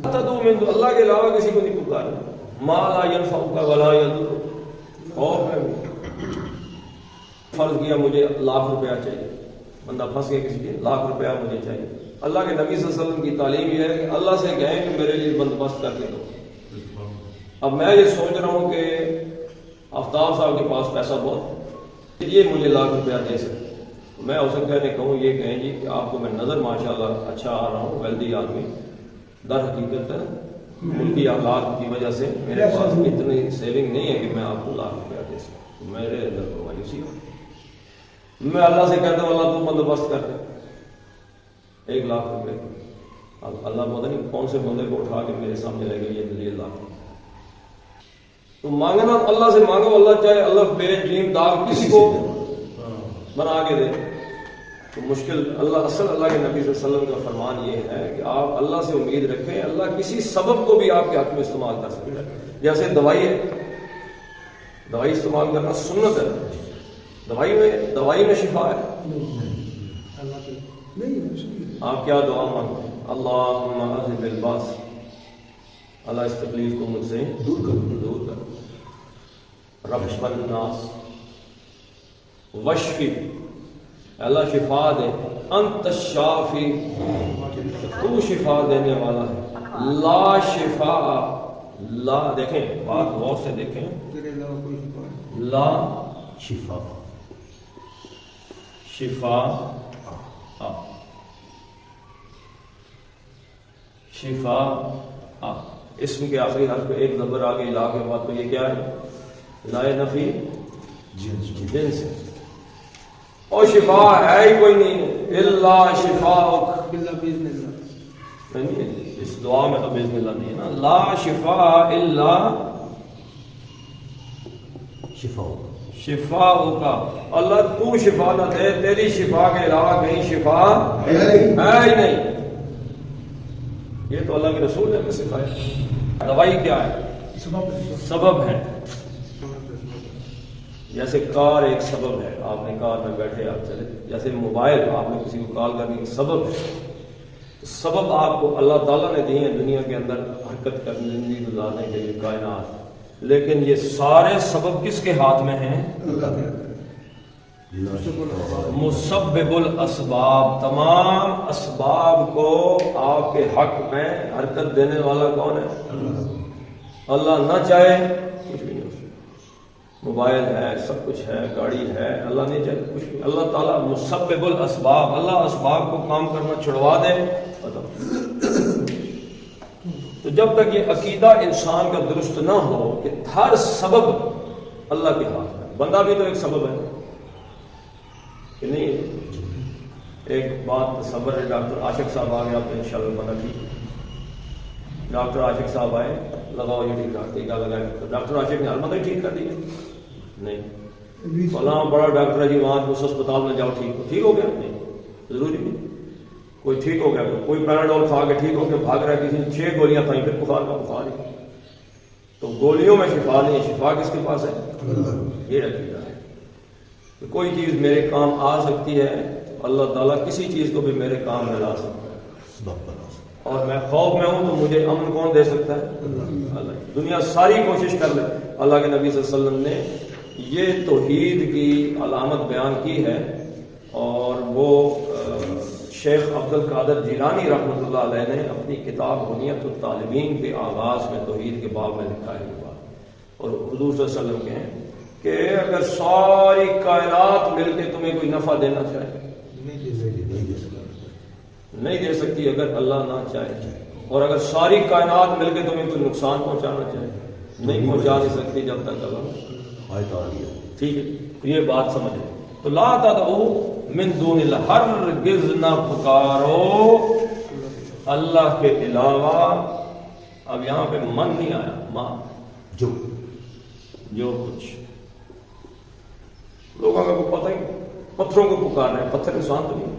اللہ کے علاوہ کسی کو نہیں پکارنا. ما لا ينفعك ولا يضرك. خوف ہے. فرض کیا مجھے ₹1,00,000 چاہیے, بندہ پھنس گیا کسی کے, ₹1,00,000 مجھے چاہیے. اللہ کے نبی صلی اللہ علیہ وسلم کی تعلیم یہ ہے کہ اللہ سے کہیں کہ میرے لیے بندوبست کر کے دو. اب میں یہ سوچ رہا ہوں کہ آفتاب صاحب کے پاس پیسہ بہت ہے, یہ مجھے ₹1,00,000 دے سکتے. میں اس سے کہنے کہوں یہ کہیں جی کہ آپ کو میں نظر ماشاءاللہ اچھا آ رہا ہوں, ویلدی آدمی, در حقیقت ملکی حالات کی وجہ سے میرے پاس اتنی سیونگ نہیں ہے کہ میں آپ کو ₹1,00,000 دے سکوں. میرے اندر تو مایوسی ہو. میں اللہ سے کہتا ہوں اللہ تو بندوبست کر دے ₹1,00,000. اب اللہ پتہ نہیں کون سے بندے کو اٹھا کے میرے سامنے لگے یہ دلیل لا. تو مانگنا اللہ سے مانگو, اللہ چاہے الف بے جیم دال کسی کو بنا کے دے تو مشکل. اللہ اصل اللہ کے نبی صلی اللہ علیہ وسلم کا فرمان یہ ہے کہ آپ اللہ سے امید رکھیں, اللہ کسی سبب کو بھی آپ کے حق میں استعمال کر سکتا ہے. جیسے دوائی ہے, دوائی استعمال کرنا سنت ہے. دوائی میں شفا ہے. آپ کیا دعا مانگتے ہیں؟ اللہم اذہب الباس, اللہ اس تکلیف کو مجھ سے دور کر. رب الناس وشفی, اللہ شفا دے. انت الشافی, تو شفا دینے والا ہے. لا شفا, لا دیکھیں بات غور سے دیکھیں, لا شفا شفا اسم کے آخری حرف پہ ایک زبر آگے لا کے بعد تو یہ کیا ہے؟ لائے نفی جنس ہے. اور شفا ہے ہی کوئی نہیں الا شفاءک، باللہ باذن اللہ. نہیں اس دعا میں تو باذن اللہ نہیں ہے نا. لا شفاء الا شفاءک، اللہ تو شفا نہ دے، تیری شفا کے علاوہ کہیں شفا ہے ہی نہیں. یہ تو اللہ کے رسول نے ہمیں سکھایا. دوائی کیا ہے؟ سبب ہے. جیسے کار ایک سبب ہے، آپ نے کار میں بیٹھے آپ چلے، جیسے موبائل آپ نے کسی کو کال کرنے کی سبب ہے. سبب آپ کو اللہ تعالیٰ نے دی ہیں دنیا کے اندر حرکت کرنے، زندگی گزارنے کے لیے کائنات، لیکن یہ سارے سبب کس کے ہاتھ میں ہیں؟ مسبب الاسباب. تمام اسباب کو آپ کے حق میں حرکت دینے والا کون ہے؟ اللہ نہ چاہے کچھ بھی نہیں ہو سکتا. موبائل ہے، سب کچھ ہے، گاڑی ہے، اللہ نہیں چاہے کچھ بھی. اللہ تعالیٰ مسبب الاسباب، اللہ اسباب کو کام کرنا چھڑوا دے. تو جب تک یہ عقیدہ انسان کا درست نہ ہو کہ ہر سبب اللہ کے ہاتھ میں، بندہ بھی تو ایک سبب ہے کہ نہیں. ایک بات تصور ہے، ڈاکٹر عاشق صاحب آ گئے، آپ نے انشاءاللہ بنا ٹھیک. ڈاکٹر عاشق صاحب آئے، لگاؤ یہ ٹھیک لگائے، تو ڈاکٹر عاشق نے علامت ٹھیک کر دی نہیں. فلاں بڑا ڈاکٹر ہے جی، وہاں اس اسپتال میں جاؤ ٹھیک ہو گیا نہیں، ضروری نہیں. کوئی ٹھیک ہو گیا، کوئی پیراڈول کھا کے ٹھیک ہو کے بھاگ رہا ہے، کسی نے 6 گولیاں کھائیں پھر بخار کا بخار ہی. تو گولیوں میں شفا نہیں ہے، شفا کس کے پاس ہے؟ یہ عقیدہ ہے کہ کوئی چیز میرے کام آ سکتی ہے، اللہ تعالیٰ کسی چیز کو بھی میرے کام میں لا سکتا ہے. اور میں خوف میں ہوں تو مجھے امن کون دے سکتا ہے؟ اللہ. دنیا ساری کوشش کر لے. اللہ کے نبی صلی اللہ علیہ وسلم نے یہ توحید کی علامت بیان کی ہے، اور وہ شیخ عبد القادر جیلانی رحمۃ اللہ علیہ نے اپنی کتاب بنیت الطالبین کے آغاز میں توحید کے باب میں لکھا ہے یہ بات. اور حضور صلی اللہ علیہ وسلم کہیں کہ اگر ساری کائنات مل کے تمہیں کوئی نفع دینا چاہے نہیں دے سکتی اگر اللہ نہ چاہے، اور اگر ساری کائنات مل کے تمہیں کوئی نقصان پہنچانا چاہے نہیں پہنچا نہیں سکتی جب تک اللہ. ٹھیک ہے، یہ بات سمجھ لیں. تو لا تدعو من دون اللہ، ہرگز نہ پکارو اللہ کے علاوہ. اب یہاں پہ من نہیں آیا، ماں جو کچھ لوگوں کا کو پتہ ہی پتھروں کو پکار رہے ہیں. پتھر انسان تو نہیں،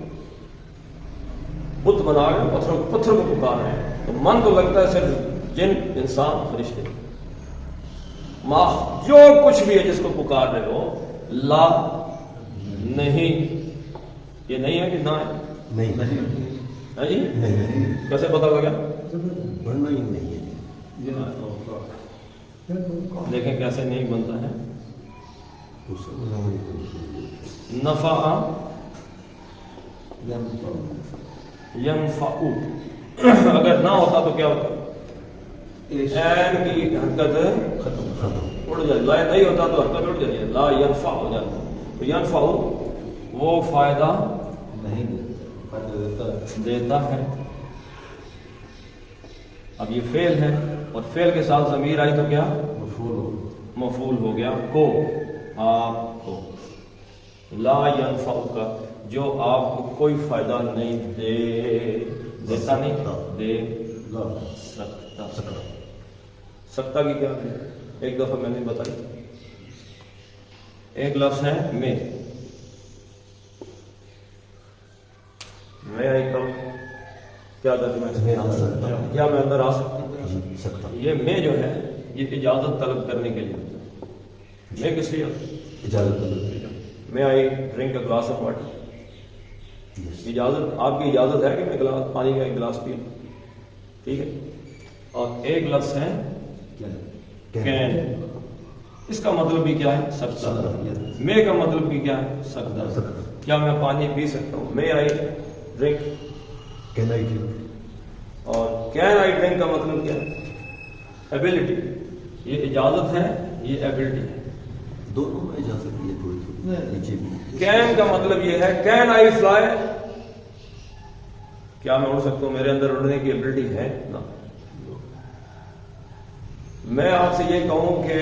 بت بنا رہے ہیں پتھر کو پکار رہے ہیں. تو من تو لگتا ہے صرف جن انسان فرشتے. ماں جو کچھ بھی ہے جس کو پکار رہے ہو، لا نہیں، یہ نہیں ہے کہ نہ ہے نہیں جی. کیسے پتا لگا؟ دیکھیں کیسے نہیں بنتا ہے. نفع ینفع، اگر نہ ہوتا تو کیا ہوتا؟ این کی حرکت ختم اڑ جائے. لا نہیں ہوتا تو حرکت اڑ جائے، لا ینفع ہو جاتا. تو ینفع وہ فائدہ نہیں دیتا ہے. اب یہ فعل ہے، اور فعل کے ساتھ ضمیر آئی تو کیا مفعول ہو گیا. کو آپ کو، لا ینفع کا جو آپ کو کوئی فائدہ نہیں دیتا نہیں دے سکتا کی کیا ہے؟ ایک دفعہ میں نے بتائی. ایک لفظ ہے میں آئی کب کیا ترجمہ ہے؟ کیا میں اندر آ سکتا ہوں؟ یہ میں جو ہے یہ اجازت طلب کرنے کے لیے. میں کس لیے اجازت طلب؟ May I drink a glass of water. اجازت، آپ کی اجازت ہے کہ میں پانی کا ایک گلاس پی لوں، ٹھیک ہے. اور ایک لفظ ہے کین، اس کا مطلب بھی کیا ہے؟ سکتا. میں کا مطلب بھی کیا ہے؟ سکتا. کیا میں پانی پی سکتا ہوں؟ میں I drink, can I drink. اور کین آئی ڈرنک کا مطلب کیا ہے؟ ایبلٹی. یہ اجازت ہے، یہ ایبلٹی ہے، دونوں میں اجازت ہے. کین کا مطلب یہ ہے کین آئی فلائی، کیا میں اڑ سکتا ہوں؟ میرے اندر اڑنے کی ایبلٹی ہے نا. میں آپ سے یہ کہوں کہ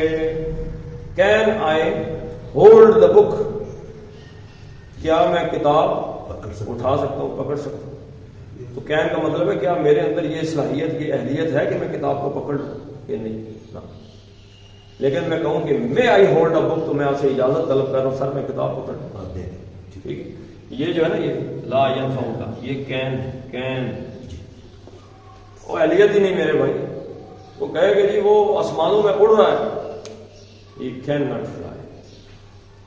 کین آئی ہولڈ دا بک، کیا میں کتاب پکڑ سکتا اٹھا سکتا ہوں، پکڑ سکتا ہوں؟ تو کہنے کا مطلب ہے کیا میرے اندر یہ صلاحیت، یہ اہلیت ہے کہ میں کتاب کو پکڑ لوں کہ نہیں؟ نہ۔ لیکن میں کہوں کہ میں آئی ہولڈ اے بک، تو میں آپ سے اجازت طلب کر رہا ہوں، سر میں کتاب پکڑ لوں۔ آپ دے دیں۔ ٹھیک ہے، یہ جو ہے نا یہ لا ینفع کا، یہ کین وہ اہلیت ہی نہیں میرے بھائی۔ وہ کہے کہ جی وہ آسمانوں میں اڑ رہا ہے، یہ کین ناٹ فلائی،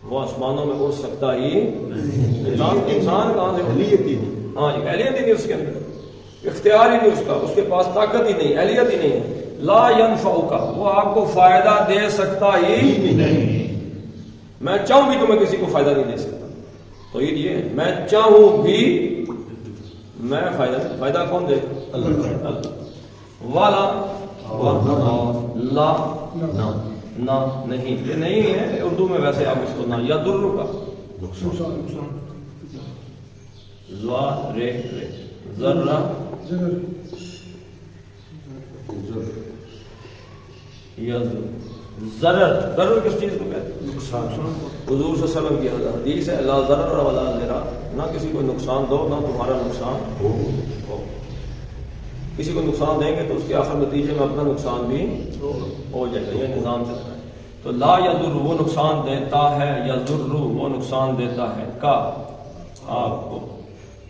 وہ آسمانوں میں اڑ سکتا ہی انسان کہاں سے؟ اہلیت ہی نہیں۔ ہاں جی، اہلیت ہی نہیں اس کے اندر، اختیار ہی نہیں اس کا، اس کے پاس طاقت ہی نہیں، اہلیت ہی نہیں ہے۔ لا ینفع کا، وہ آپ کو فائدہ دے سکتا ہی نہیں۔ میں چاہوں بھی تو میں کسی کو فائدہ نہیں دے سکتا، تو یہ ہے میں چاہوں بھی میں فائدہ کون دے؟ اللہ۔ والا لا نہ نہیں، یہ نہیں ہے اردو میں، ویسے آپ اس کو نہ یا در کا ذرہ یا ضرر کس چیز کو کہتے ہیں؟ نقصان۔ حضور صلی اللہ علیہ وسلم کی حدیث ہے لا ضرر ولا ضرار، نہ کسی کو نقصان دو نہ تمہارا نقصان ہو۔ کسی کو نقصان دیں گے تو اس کے آخر نتیجے میں اپنا نقصان بھی ہو جائے گا، یہ نظام چلتا ہے۔ تو لا یضر وہ نقصان دیتا ہے، یضر وہ نقصان دیتا ہے کا آپ کو،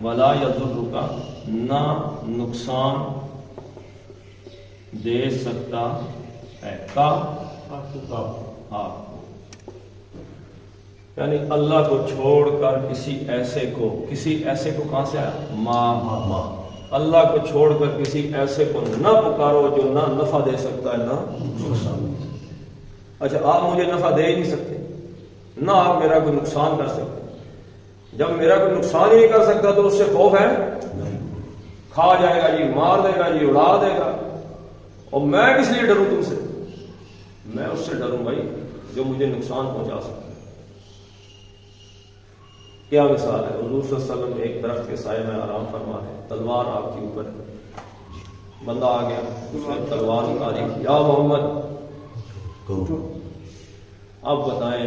ولا یضر کا نہ نقصان دے سکتا ہے کا آپ کو، یعنی اللہ کو چھوڑ کر کسی ایسے کو کہاں سے آیا؟ ماں۔ اللہ کو چھوڑ کر کسی ایسے کو نہ پکارو جو نہ نفع دے سکتا ہے نہ نقصان۔ اچھا، آپ مجھے نفع دے ہی نہیں سکتے، نہ آپ میرا کوئی نقصان کر سکتے۔ جب میرا کوئی نقصان ہی نہیں کر سکتا تو اس سے خوف ہے؟ کھا جائے گا جی، مار دے گا جی، اڑا دے گا۔ اور میں کس لیے ڈروں تم سے؟ میں اس سے ڈروں بھائی جو مجھے نقصان پہنچا سکتا ہے۔ کیا مثال ہے؟ حضور صلی اللہ علیہ وسلم ایک درخت کے سائے میں آرام فرما ہے، تلوار آپ کے اوپر ہے، بندہ آ گیا، اس نے تلوار اتاری، یا محمد اب بتائیں،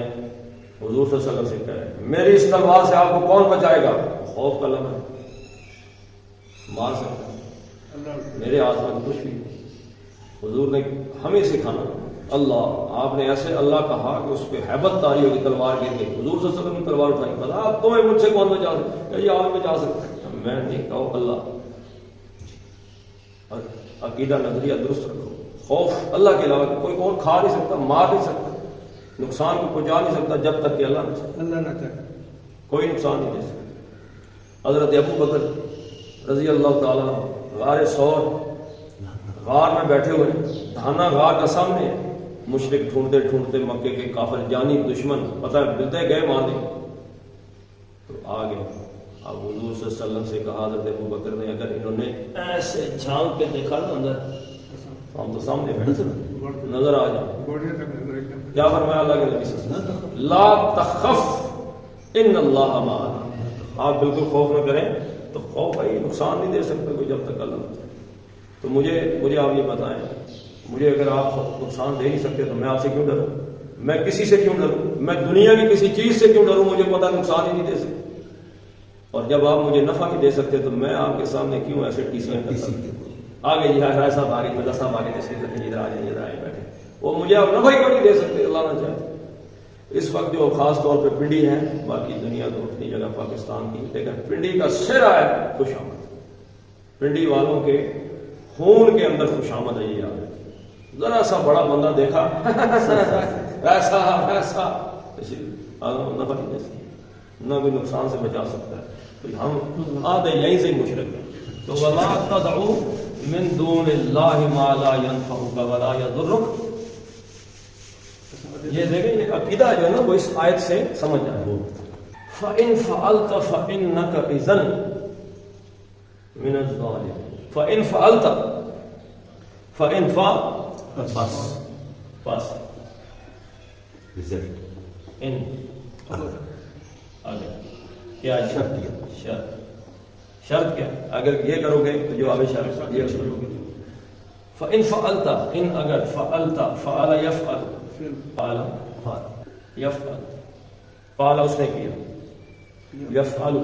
حضور صلی اللہ علیہ وسلم سے کہے میری اس تلوار سے آپ کو کون بچائے گا؟ خوف کا لمحہ مار سکتا ہے، میرے ہاتھ میں کچھ بھی نہیں۔ حضور نے ہمیں سکھانا، اللہ آپ نے ایسے اللہ کہا کہ اس پہ حیبت طاری ہوگی، تلوار گر گئی، حضور صلی اللہ علیہ وسلم نے تلوار اٹھائی، بتا اب تمہیں مجھ سے کون بچا سکتا ہے؟ یہ آپ بچا سکتا ہے، میں نہیں، کہو اللہ۔ اور عقیدہ نظریہ درست رکھو، خوف اللہ کے علاوہ کوئی اور کھا نہیں سکتا، مار نہیں سکتا، نقصان کو پہنچا نہیں سکتا جب تک کہ اللہ نہ چاہے، کوئی نقصان نہیں دے سکتا۔ حضرت ابو بکر رضی اللہ تعالیٰ غار ثور، غار میں بیٹھے ہوئے، دھانا غار کا سامنے ہے، مشرک ڈھونڈتے ڈھونڈتے مکے کے کافر جانی دشمن پتہ ملتے گئے مارنے، تو آ گئے۔ اب حضور صلی اللہ علیہ وسلم سے کہا حضرت ابو بکر نے اگر انہوں نے ایسے جھانک کے دیکھا نا اندر، ہم تو سامنے بیٹھے نظر آ جائے، کیا فرمایا اللہ کے نبی صلی اللہ علیہ وسلم؟ لا تخف ان اللہ معنا، آپ بالکل خوف نہ کریں، تو خوف بھائی نقصان نہیں دے سکتے کوئی جب تک اللہ نہ چاہے۔ تو مجھے آپ یہ بتائیں، مجھے اگر آپ نقصان دے نہیں سکتے تو میں آپ سے کیوں ڈروں؟ میں کسی سے کیوں ڈروں؟ میں دنیا کی کسی چیز سے کیوں ڈروں؟ مجھے پتا نقصان ہی نہیں دے سکتے، اور جب آپ مجھے نفع نہیں دے سکتے تو میں آپ کے سامنے کیوں ایسے ٹیسیاں کرتا ہوں؟ آگے جی رائے صاحب آگے، مدر صاحب آگے، ادھر آ جائیں، ادھر آئے بیٹھے، وہ مجھے آپ نفع ہی کیوں نہیں دے سکتے اللہ نہ چاہے۔ اس وقت جو خاص طور پہ پنڈی ہیں، باقی دنیا تو اپنی جگہ پاکستان کی، لیکن پنڈی کا سرا ہے خوش آمد، پنڈی والوں کے خون کے اندر خوش آمد ہے۔ یہ آگے ذرا سا بڑا بندہ دیکھا ایسا نفع نہیں دے سکتا، نہ کوئی نقصان سے بچا سکتا ہے، تو ہم آدھے یہیں سے مشرک ہیں۔ تو وَلَا تَدْعُوا مِن دُونِ اللَّهِ مَا لَا يَنفَعُكَ وَلَا يَضُرُّكَ۔ یہ دیکھیں، یہ عقیدہ جو ہے نا وہ اس آیت سے سمجھ جائے۔ فَإِن فَعَلْتَ فَإِنَّكَ إِذًا مِنَ الظَّالِمِينَ۔ فَإِن فَعَلْتَ، فَإِن پس ان آگے کیا شرط کیا؟ اگر یہ کرو گے تو جواب شرط یہ کرو گے۔ فَإِن فَعَلْتَ، ان اگر فَعَلْتَ، فَعَلَ يَفْعَلُ، فَعَلَ يَفْعَلُ، فَعَلَ اس نے کیا، یفعل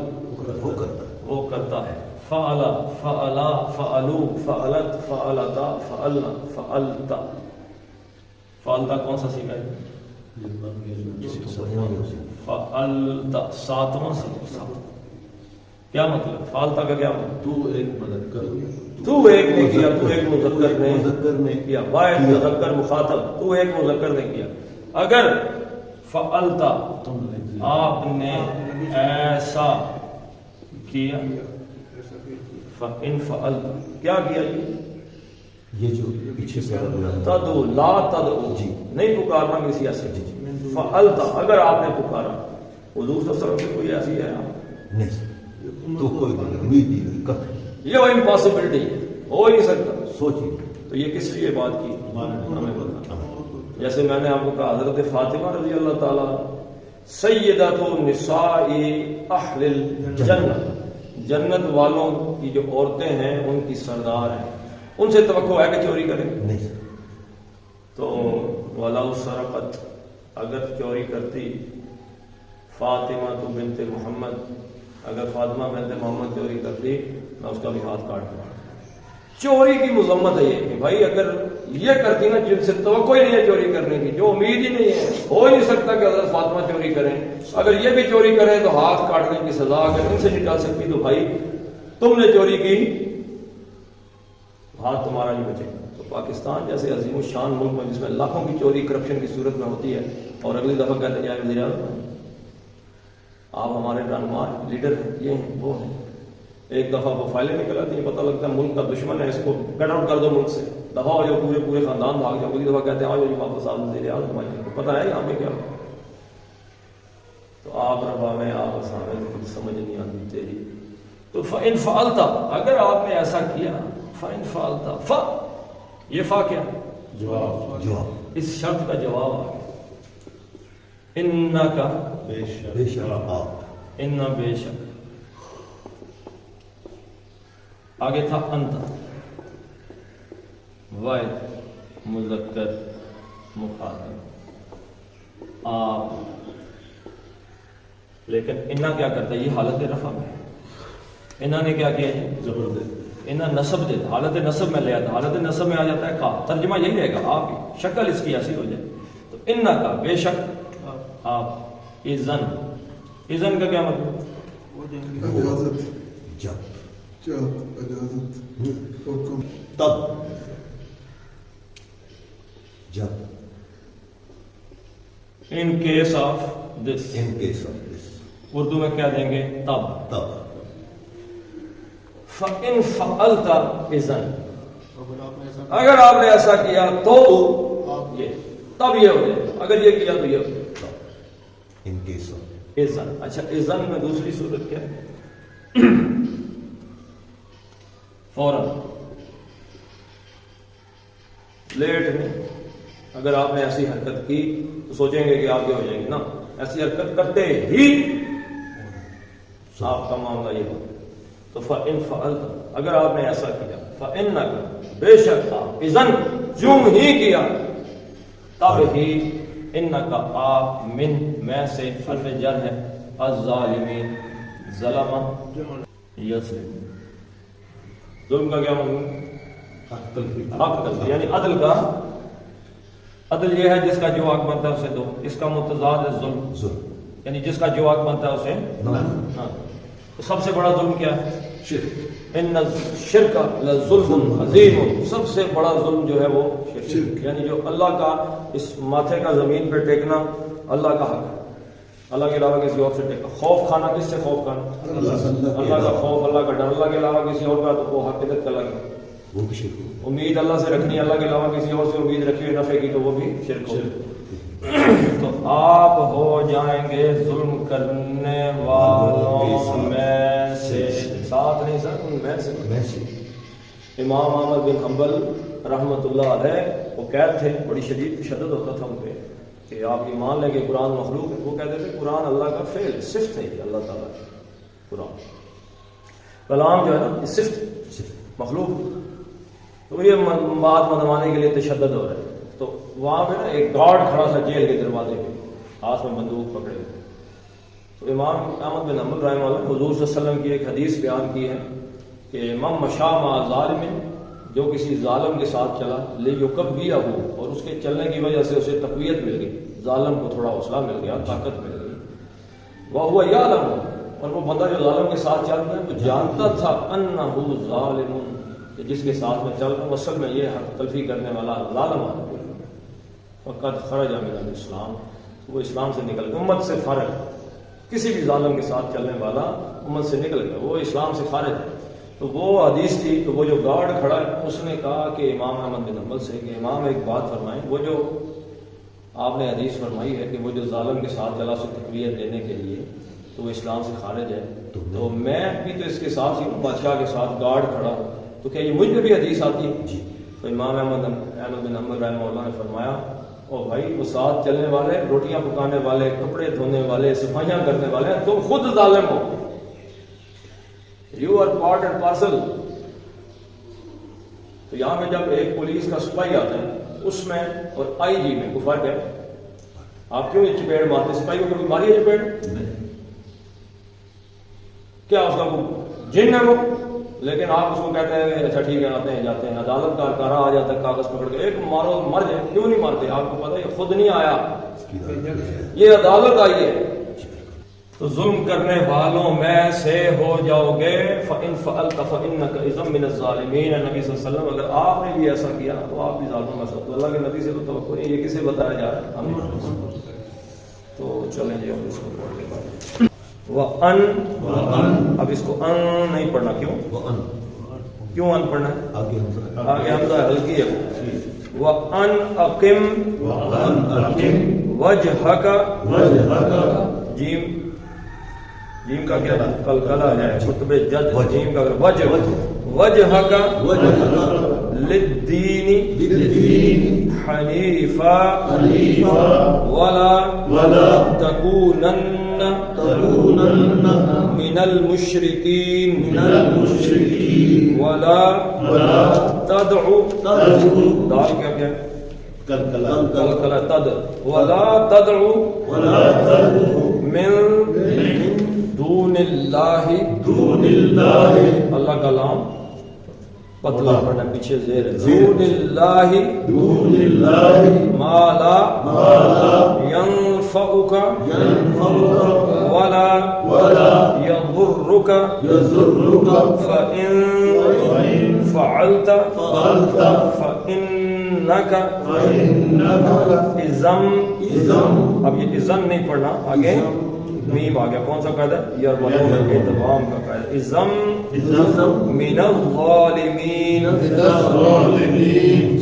وہ کرتا ہے، فعل فعلا فعلو فعلت فعلتا فعلنا فعلتا. فعلتا کون سا سیکھا ہے؟ فعلتا ساتواں سیکھا. کیا مطلب فعلتا کا کیا مطلب؟ تو ایک مدد کر، تو ایک نے کیا، تو ایک مذکر نے کیا، واحد مذکر مخاطب، تو ایک مذکر نے کیا. اگر فعلتا تم نے آپ نے ایسا کیا، فَإِنْ فَعَلْتَ کیا کیا جی؟ یہ جو پیچھے سے تدعو لا تدعو جی نہیں پکارنا کسی ایسے. فعلت اگر آپ نے پکارا، حضور صلی اللہ علیہ وسلم سے کوئی ایسی ہے نہیں تو کوئی امید ہی نہیں کر، یہ وہ امپاسبلٹی ہے، ہو ہی نہیں سکتا. سوچیے تو یہ کس لیے بات کی ہمیں بتانا. جیسے میں نے آپ کو کہا حضرت فاطمہ رضی اللہ تعالیٰ سیدۃ نساء اہل الجنہ، جنت والوں کی جو عورتیں ہیں ان کی سردار ہیں، ان سے توقع ہے کہ چوری کریں؟ نہیں. تو وَلَوْ سَرَقَتْ اگر چوری کرتی فاطمہ تو بنت محمد، اگر فاطمہ بنت محمد چوری کرتی میں اس کا بھی ہاتھ کاٹ دوں. چوری کی مذمت ہے یہ کہ بھائی اگر یہ کرتی نا جن سے توقع ہی نہیں ہے چوری کرنے کی، جو امید ہی نہیں ہے، ہو ہی نہیں سکتا کہ حضرت فاطمہ چوری کریں، اگر یہ بھی چوری کریں تو ہاتھ کاٹنے کی سزا اگر ان سے نکال سکتی تو بھائی تم نے چوری کی، ہاتھ تمہارا نہیں بچے گا. تو پاکستان جیسے عظیم الشان ملک میں جس میں لاکھوں کی چوری کرپشن کی صورت میں ہوتی ہے، اور اگلی دفعہ کہتے ہیں وزیر اعظم آپ ہمارے رہنما لیڈر ہیں، یہ ہیں وہ ہیں. ایک دفعہ وہ فائلیں نکل آتی ہیں، پتہ لگتا ہے ملک کا دشمن ہے، اس کو کٹ آؤٹ کر دو ملک سے، دفعہ ہو جاؤ، پورے خاندان بھاگ جاؤ. اگلی دفعہ کہتے ہیں آؤ جی واپس آپ وزیر اعظم آئیے، پتہ ہے یہاں پہ کیا. تو آپ ربا میں آپ ہمیں کچھ سمجھ نہیں آتی تیری. تو فَإِنْ فَعَلْتَ اگر آپ نے ایسا کیا، فَإِنْ فَعَلْتَ یہ فا کیا؟ جواب اس شرط کا جواب آ گیا. اِنَّكَ بے شک بے شک آپ ان بے شک، آگے تھا انت واحد مذکر مخاطب آپ، لیکن انہا کیا کرتا ہے؟ یہ حالت رفع میں، انہا نے کیا کیا ہے؟ زبردست انہا نصب دے، حالت نصب میں لے آتا، حالت نصب میں آ جاتا ہے کا، ترجمہ یہی رہے گا آپ کی شکل اس کی ایسی ہو جائے. تو انہا کا بے شک آپ، اذن اذن کا کیا مطلب؟ اجازت، جب چاہت، اجازت، حکم. تب جب in case of this, in case of this Urdu میں کیا دیں گے؟ تب. تب فَإِنْ فَعَلْتَ اذن اگر آپ نے ایسا کیا تو یہ تب یہ ہو جائے، اگر یہ کیا تو یہ ہو جائے. ان کیس آف اذن. اچھا اذن میں دوسری صورت کیا ہے؟ فوراً، لیٹ نہیں. اگر آپ نے ایسی حرکت کی تو سوچیں گے کہ آپ یہ ہو جائیں گے نا، ایسی حرکت کرتے ہی آپ کا معاملہ یہ ہو. تو فَإِنْ فَعَلْتَ اگر آپ نے ایسا کیا، فَإِنَّكَ بے شک آپ، اذن جم ہی کیا، تب ہی، انَّكَ آپ، من میں سے حرف جر ہے، الظالمین ظلم یظلم، ظلم کا کیا مطلب؟ حق کر، یعنی عدل کا. عدل یہ ہے جس کا جو حق بنتا ہے اسے دو، اس کا متضاد ہے ظلم، یعنی جس کا جو حق بنتا ہے اسے نہ. تو سب سے بڑا ظلم کیا ہے؟ شرک. ان الشرک لظلم عظیم، سب سے بڑا ظلم جو ہے وہ شرک، یعنی جو اللہ کا اس ماتھے کا زمین پہ ٹیکنا اللہ کا حق ہے، اللہ کے علاوہ کسی اور سے ٹیکنا. خوف کھانا کس سے خوف کھانا؟ اللہ کا خوف، اللہ کا ڈر، اللہ کے علاوہ کسی اور کا تو وہ حقیقت کا لگا. وہ بھی شرک. امید اللہ سے رکھنی، اللہ کے علاوہ کسی اور سے امید رکھی ہوئی نفع کی تو وہ بھی شرک ہو. تو آپ ہو جائیں گے ظلم کرنے والوں میں سے، ساتھ نہیں سر، ان میں سے. امام احمد بن حنبل رحمۃ اللہ علیہ وہ قید تھے، بڑی شدید تشدد ہوتا تھا ان پہ کہ آپ یہ مان لیں کہ قرآن مخلوق ہے. وہ کہتے تھے قرآن اللہ کا فعل، صفت ہے یہ اللہ تعالیٰ کی. قرآن کلام جو ہے نا یہ صفت مخلوق. تو یہ بات منوانے کے لیے تشدد ہو رہا ہے. تو وہاں پہ نا ایک گارڈ کھڑا تھا جیل کے دروازے پہ، ہاتھ میں بندوق پکڑے ہوئے. تو امام احمد بن حنبل رحمہ اللہ حضور صلی اللہ علیہ وسلم کی ایک حدیث بیان کی ہے کہ من مشى مع ظالم، جو کسی ظالم کے ساتھ چلا، لیکبیہ ہو، اور اس کے چلنے کی وجہ سے اسے تقویت مل گئی، ظالم کو تھوڑا حوصلہ مل گیا، طاقت مل گئی، وہو یعلم، اور وہ بندہ جو ظالم کے ساتھ چل رہا ہے وہ جانتا تھا انہ ظالم، کہ جس کے ساتھ میں چل رہا ہوں اصل میں یہ حق تلفی کرنے والا ظالم آدمی ہے، فقد خرج من الاسلام، وہ اسلام سے نکل گیا، امت سے فارغ، کسی بھی ظالم کے ساتھ چلنے والا امت سے نکل گیا، وہ اسلام سے خارج ہے۔ تو وہ حدیث تھی، تو وہ جو گارڈ کھڑا ہے اس نے کہا کہ امام احمد بن حنبل سے کہ امام ایک بات فرمائیں، وہ جو آپ نے حدیث فرمائی ہے کہ وہ جو ظالم کے ساتھ چلا اسے تقویت دینے کے لیے تو وہ اسلام سے خارج ہے، تو میں بھی تو اس کے ساتھ ہی بادشاہ کے ساتھ گارڈ کھڑا ہوں، تو کیا یہ مجھ پہ بھی حدیث آتی ہے؟ تو امام احمد بن حنبل رحمہ اللہ نے فرمایا، او بھائی وہ ساتھ چلنے والے، روٹیاں پکانے والے، کپڑے دھونے والے، صفائیاں کرنے والے، تم خود ظالم ہو، you are part and parcel. تو یہاں پہ جب ایک پولیس کا سپاہی آتا ہے اس میں اور آئی جی میں کوئی فرق ہے؟ آپ کیوں یہ چپیڑ مارتے؟ سپاہی کو کبھی ماری ہے چپیڑ؟ کیا اس کا کوئی جن ہے وہ؟ لیکن آپ اس کو کہتے ہیں اچھا ٹھیک ہے آتے ہیں جاتے ہیں، عدالت کا کارا آ جاتا ہے کاغذ پکڑ کے، ایک مارو مر جائے، کیوں نہیں مارتے؟ آپ کو پتہ ہے یہ خود نہیں آیا، یہ عدالت آئی ہے۔ تو ظلم کرنے والوں میں سے ہو جاؤ گے، فَإِن فَعَلْتَ فَإِنَّكَ إِذًا مِّنَ الظَّالِمِينَ، نبی صلی اللہ علیہ وسلم اگر آپ نے بھی ایسا کیا تو آپ بھی ظالموں میں سے، تو اللہ کے نبی سے تو توقع نہیں، یہ کسے بتایا جا رہا ہے؟ تو چلیں جی اب اس کو پڑھ کے بعد وَأَن، اب اس کو ان نہیں پڑھنا، کیوں؟ کیوں ان پڑھنا ہے؟ آگے حمزہ ہلکی ہے، وَأَن أَقِمْ وَجْهَكَ، جیم کا کیا قلقلہ ہے، خطب جد، جیم کا وجہک للدین حنیفا ولا تکونن من المشرکین ولا تدعو، دال کیا کیا قلقلہ تد، ولا تدعو من دون اللہ، اللہ کا لام پتلا پڑھنا پیچھے زیر ہے، دون اللہ ما لا ينفعك ولا يضرك فإن فعلت فإنك إذن، اب یہ اذن نہیں پڑھنا، آگے میم آ گیا، کون سا قاعدہ ہے؟ یرملون ادغام کا قاعدہ، اذن من الظالمین،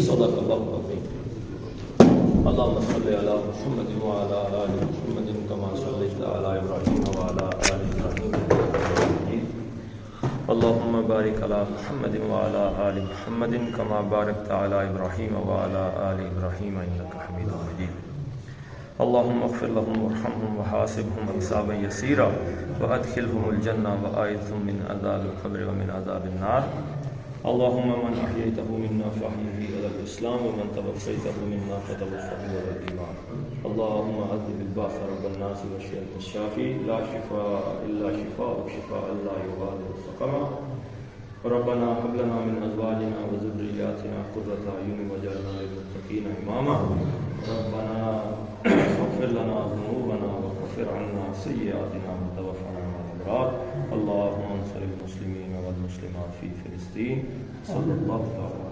صدق اللہ العظیم۔ اللهم صل علی محمد وعلی آل محمد کما صلیت علی ابراہیم وعلی آل ابراہیم انک حمید مجید۔ اللهم بارک علی محمد وعلی آل محمد کما بارکت علی ابراہیم وعلی آل ابراہیم انک حمید مجید۔ اللهم اغفر لهم وارحمهم وحاسبهم حسابا يسيرا وادخلهم الجنة وآيثهم من عذاب القبر ومن عذاب النار۔ اللهم من أحييته منا فأحيه على الإسلام ومن توفيته منا فتوفه على الإيمان۔ اللهم عذب الباس رب الناس والشفاء الشافي، لا شفاء إلا شفاءك شفاء لا يغادر سقما۔ ربنا هب لنا من أزواجنا وذرياتنا قرة أعين واجعلنا للمتقين إماما۔ ربنا اغفر لنا ذنوبنا وكفر عنا سيئاتنا وتوفنا مع الأبرار۔ اللهم انصر المسلمين والمسلمات في فلسطين، صلى الله عليه وسلم۔